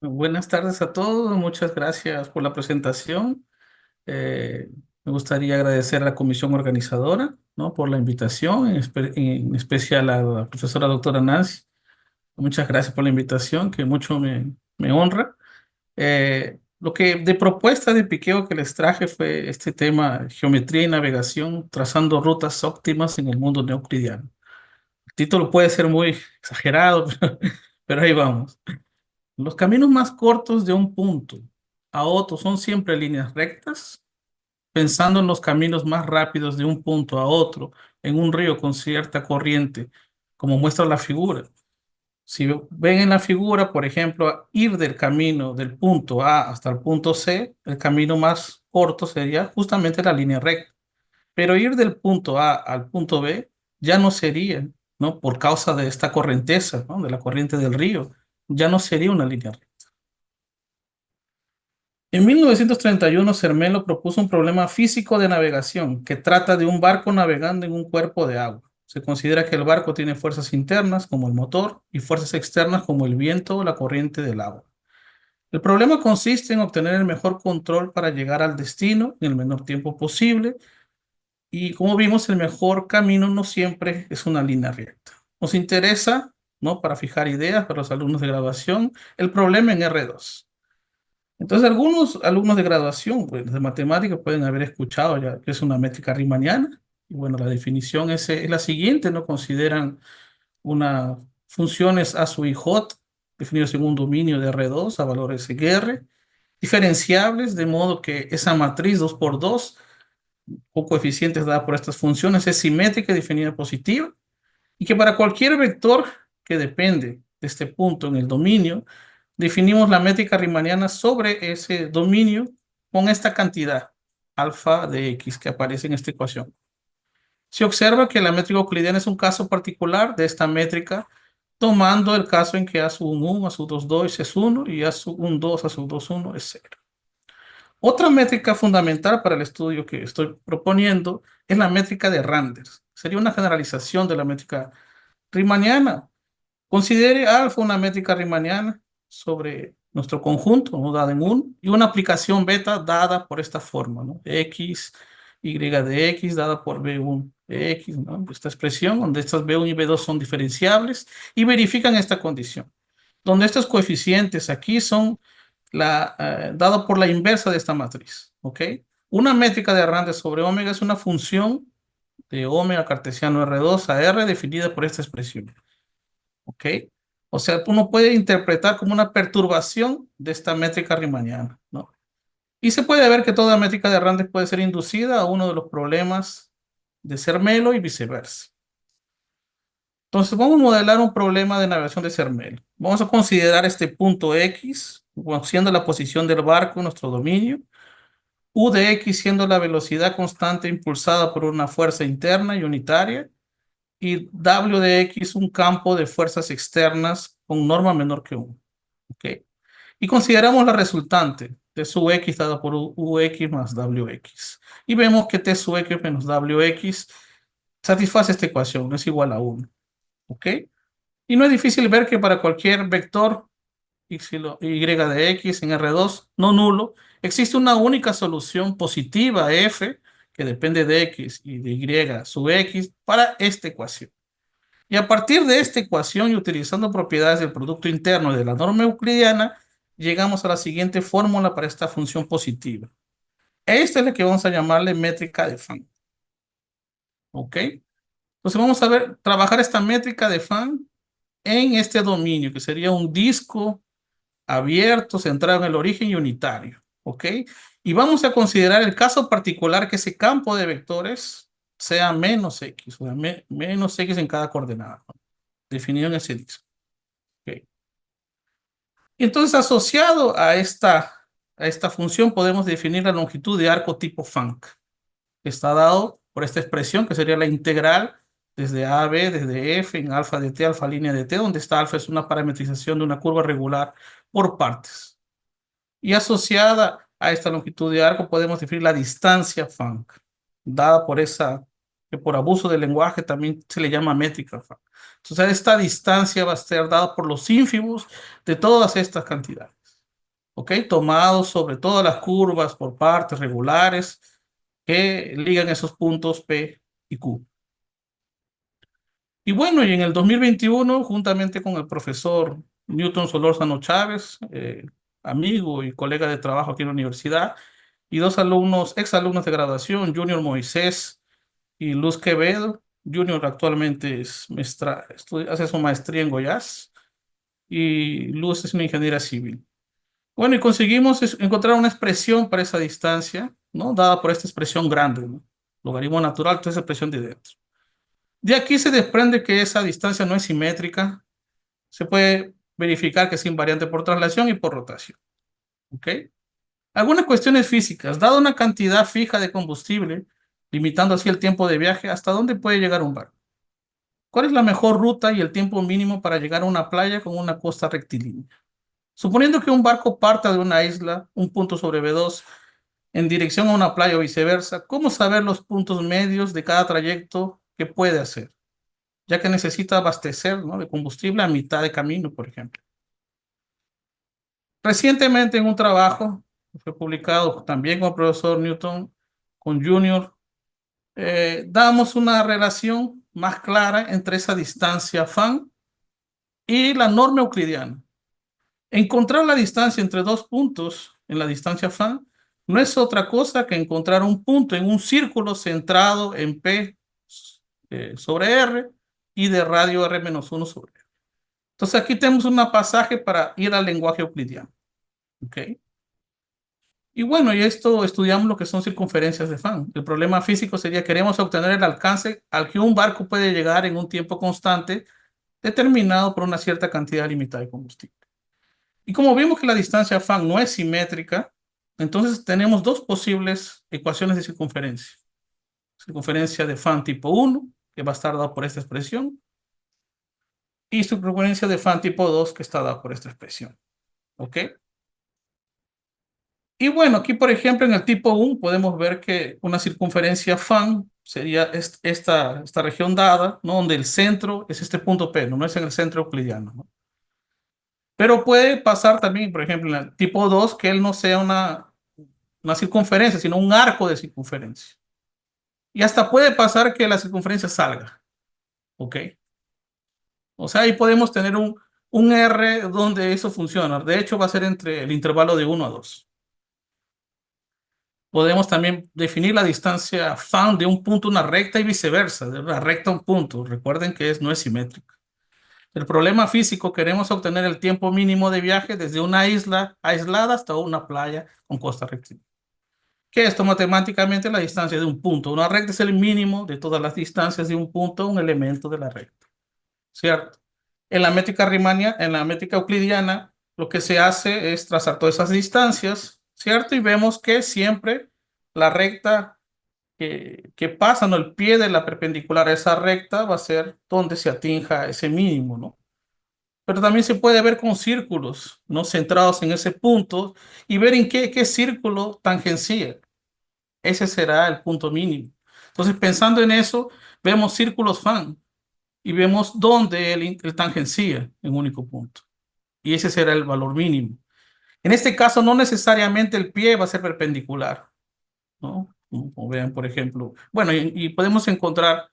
Buenas tardes a todos, muchas gracias por la presentación. Eh, Me gustaría agradecer a la comisión organizadora, ¿no? Por la invitación, en especial a la profesora doctora Nancy. Muchas gracias por la invitación, que mucho me honra. Lo que de propuesta de piqueo que les traje fue este tema, geometría y navegación, trazando rutas óptimas en el mundo no euclidiano. El título puede ser muy exagerado, pero ahí vamos. Los caminos más cortos de un punto a otro son siempre líneas rectas, pensando en los caminos más rápidos de un punto a otro en un río con cierta corriente, como muestra la figura. Si ven en la figura, por ejemplo, ir del camino del punto A hasta el punto C, el camino más corto sería justamente la línea recta. Pero ir del punto A al punto B ya no sería, ¿no? Por causa de esta corrienteza, ¿no? De la corriente del río, ya no sería una línea recta. En 1931, Zermelo propuso un problema físico de navegación que trata de un barco navegando en un cuerpo de agua. Se considera que el barco tiene fuerzas internas, como el motor, y fuerzas externas, como el viento o la corriente del agua. El problema consiste en obtener el mejor control para llegar al destino en el menor tiempo posible, y como vimos, el mejor camino no siempre es una línea recta. Nos interesa, ¿no? Para fijar ideas para los alumnos de graduación, el problema en R2. Entonces, algunos alumnos de graduación, pues, de matemáticas pueden haber escuchado ya que es una métrica riemanniana. Y bueno, la definición es la siguiente, ¿no? Consideran una funciones A sub i j, definidos en un dominio de R2 a valores R, diferenciables, de modo que esa matriz 2 por 2 o coeficientes dada por estas funciones es simétrica y definida positiva, y que para cualquier vector que depende de este punto en el dominio, definimos la métrica riemanniana sobre ese dominio con esta cantidad, alfa de x, que aparece en esta ecuación. Se observa que la métrica euclidiana es un caso particular de esta métrica, tomando el caso en que A sub 1, A sub 2, 2 es 1 y A sub 1, 2, A sub 2, 1 es 0. Otra métrica fundamental para el estudio que estoy proponiendo es la métrica de Randers. Sería una generalización de la métrica riemanniana. Considere alfa una métrica riemanniana sobre nuestro conjunto, ¿no? Dada en 1, y una aplicación beta dada por esta forma, ¿no? X, Y de X dada por B1 de X, ¿no? Esta expresión donde estas B1 y B2 son diferenciables y verifican esta condición, donde estos coeficientes aquí son dado por la inversa de esta matriz, ¿ok? Una métrica de Randers sobre omega es una función de omega cartesiano R2 a R definida por esta expresión. ¿Ok? O sea, uno puede interpretar como una perturbación de esta métrica riemanniana, ¿no? Y se puede ver que toda métrica de Randers puede ser inducida a uno de los problemas de Zermelo y viceversa. Entonces, vamos a modelar un problema de navegación de Zermelo. Vamos a considerar este punto X, siendo la posición del barco en nuestro dominio, U de X siendo la velocidad constante impulsada por una fuerza interna y unitaria, y W de X un campo de fuerzas externas con norma menor que 1. ¿Ok? Y consideramos la resultante de sub X dada por UX más WX. Y vemos que T sub X menos WX satisface esta ecuación, es igual a 1. ¿Ok? Y no es difícil ver que para cualquier vector Y de X en R2 no nulo, existe una única solución positiva F que depende de X y de Y sub X para esta ecuación. Y a partir de esta ecuación y utilizando propiedades del producto interno y de la norma euclidiana, llegamos a la siguiente fórmula para esta función positiva. Esta es la que vamos a llamarle métrica de Fan. ¿Ok? Entonces vamos a ver, trabajar esta métrica de Fan en este dominio, que sería un disco abierto, centrado en el origen y unitario. ¿Ok? Y vamos a considerar el caso particular que ese campo de vectores sea menos X, o sea, menos X en cada coordenada, ¿no? Definido en ese disco. Okay. Y entonces, asociado a esta función, podemos definir la longitud de arco tipo Funk. Está dado por esta expresión, que sería la integral desde A a B, desde F, en alfa de T, alfa línea de T, donde está alfa es una parametrización de una curva regular por partes. Y asociada a esta longitud de arco podemos definir la distancia Funk, dada por esa, que por abuso del lenguaje también se le llama métrica Funk. Entonces esta distancia va a ser dada por los ínfimos de todas estas cantidades. ¿Ok? Tomados sobre todas las curvas por partes regulares que ligan esos puntos P y Q. Y bueno, y en el 2021, juntamente con el profesor Newton Solórzano Chávez, amigo y colega de trabajo aquí en la universidad, y dos alumnos, exalumnos de graduación, Junior Moisés y Luz Quevedo. Junior actualmente es hace su maestría en Goiás y Luz es una ingeniera civil. Bueno, y conseguimos encontrar una expresión para esa distancia, ¿no? Dada por esta expresión grande, ¿no? Logaritmo natural, toda esa expresión de dentro. De aquí se desprende que esa distancia no es simétrica. Se puede verificar que es invariante por traslación y por rotación. ¿Ok? Algunas cuestiones físicas. Dada una cantidad fija de combustible, limitando así el tiempo de viaje, ¿hasta dónde puede llegar un barco? ¿Cuál es la mejor ruta y el tiempo mínimo para llegar a una playa con una costa rectilínea? Suponiendo que un barco parta de una isla, un punto sobre B2, en dirección a una playa o viceversa, ¿cómo saber los puntos medios de cada trayecto que puede hacer? Ya que necesita abastecer, ¿no?, de combustible a mitad de camino, por ejemplo. Recientemente en un trabajo que fue publicado también con el profesor Newton, con Junior, damos una relación más clara entre esa distancia FAN y la norma euclidiana. Encontrar la distancia entre dos puntos en la distancia FAN no es otra cosa que encontrar un punto en un círculo centrado en P sobre R y de radio R menos 1 sobre R. Entonces aquí tenemos un pasaje para ir al lenguaje euclidiano. ¿Ok? Y bueno, y esto estudiamos lo que son circunferencias de Fan. El problema físico sería queremos obtener el alcance al que un barco puede llegar en un tiempo constante determinado por una cierta cantidad limitada de combustible. Y como vimos que la distancia Fan no es simétrica, entonces tenemos dos posibles ecuaciones de circunferencia. Circunferencia de Fan tipo 1, que va a estar dada por esta expresión, y circunferencia de Fan tipo 2, que está dada por esta expresión. ¿Ok? Y bueno, aquí por ejemplo en el tipo 1 podemos ver que una circunferencia FAN sería esta región dada, ¿no? Donde el centro es este punto P, no es en el centro euclidiano, ¿no? Pero puede pasar también, por ejemplo, en el tipo 2 que él no sea una circunferencia, sino un arco de circunferencia. Y hasta puede pasar que la circunferencia salga, ¿ok? O sea, ahí podemos tener un R donde eso funciona. De hecho, va a ser entre el intervalo de 1 a 2. Podemos también definir la distancia FAN de un punto a una recta y viceversa, de una recta a un punto. Recuerden que no es simétrica. El problema físico, queremos obtener el tiempo mínimo de viaje desde una isla aislada hasta una playa con costa rectilínea. Que esto matemáticamente la distancia de un punto. Una recta es el mínimo de todas las distancias de un punto a un elemento de la recta. ¿Cierto? En la métrica riemanniana, en la métrica euclidiana, lo que se hace es trazar todas esas distancias, ¿cierto? Y vemos que siempre la recta que pasa, ¿no? El pie de la perpendicular a esa recta va a ser donde se atinja ese mínimo, ¿no? Pero también se puede ver con círculos, ¿no? Centrados en ese punto y ver en qué círculo tangencia. Ese será el punto mínimo. Entonces, pensando en eso, vemos círculos fan y vemos dónde el tangencia en un único punto. Y ese será el valor mínimo. En este caso, no necesariamente el pie va a ser perpendicular, ¿no? Como vean, por ejemplo. Bueno, y podemos encontrar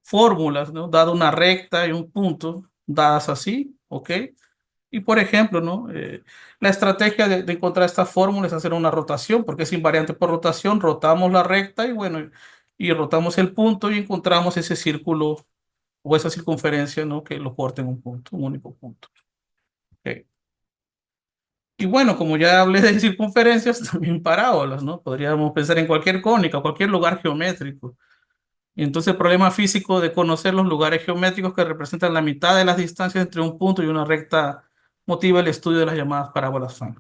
fórmulas, ¿no? Dada una recta y un punto, dadas así, ¿ok? Y por ejemplo, ¿no? La estrategia de encontrar esta fórmula es hacer una rotación, porque es invariante por rotación, rotamos la recta y bueno, y rotamos el punto y encontramos ese círculo o esa circunferencia, ¿no? Que lo corta en un punto, un único punto. ¿Ok? Y bueno, como ya hablé de circunferencias, también parábolas, ¿no? Podríamos pensar en cualquier cónica, cualquier lugar geométrico. Y entonces el problema físico de conocer los lugares geométricos que representan la mitad de las distancias entre un punto y una recta motiva el estudio de las llamadas parábolas Fan.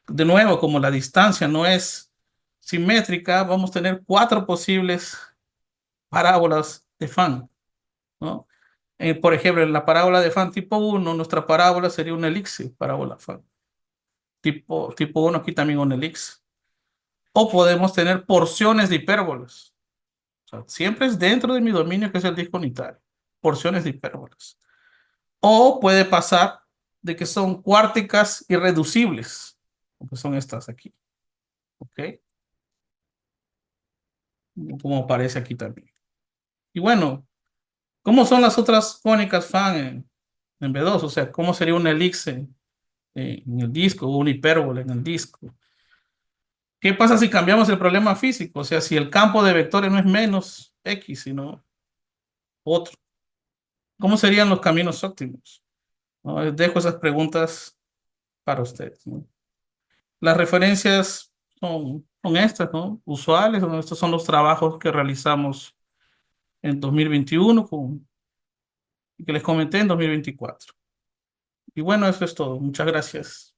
De nuevo, como la distancia no es simétrica, vamos a tener 4 posibles parábolas de Fan. ¿no? Por ejemplo, en la parábola de Fan tipo uno, nuestra parábola sería una elipse, parábola Fan. Tipo uno aquí también una elipse. O podemos tener porciones de hipérbolas. O sea, siempre es dentro de mi dominio, que es el disco unitario. Porciones de hipérbolas. O puede pasar de que son cuárticas irreducibles, que son estas aquí. ¿Ok? Como aparece aquí también. Y bueno, ¿cómo son las otras cónicas Fan en B2? O sea, ¿cómo sería una elipse en el disco o una hipérbola en el disco? ¿Qué pasa si cambiamos el problema físico? O sea, si el campo de vectores no es menos X, sino otro. ¿Cómo serían los caminos óptimos? ¿No? Les dejo esas preguntas para ustedes, ¿no? Las referencias son estas, ¿no? Usuales, ¿no? Estos son los trabajos que realizamos en 2021 y que les comenté en 2024. Y bueno, eso es todo. Muchas gracias.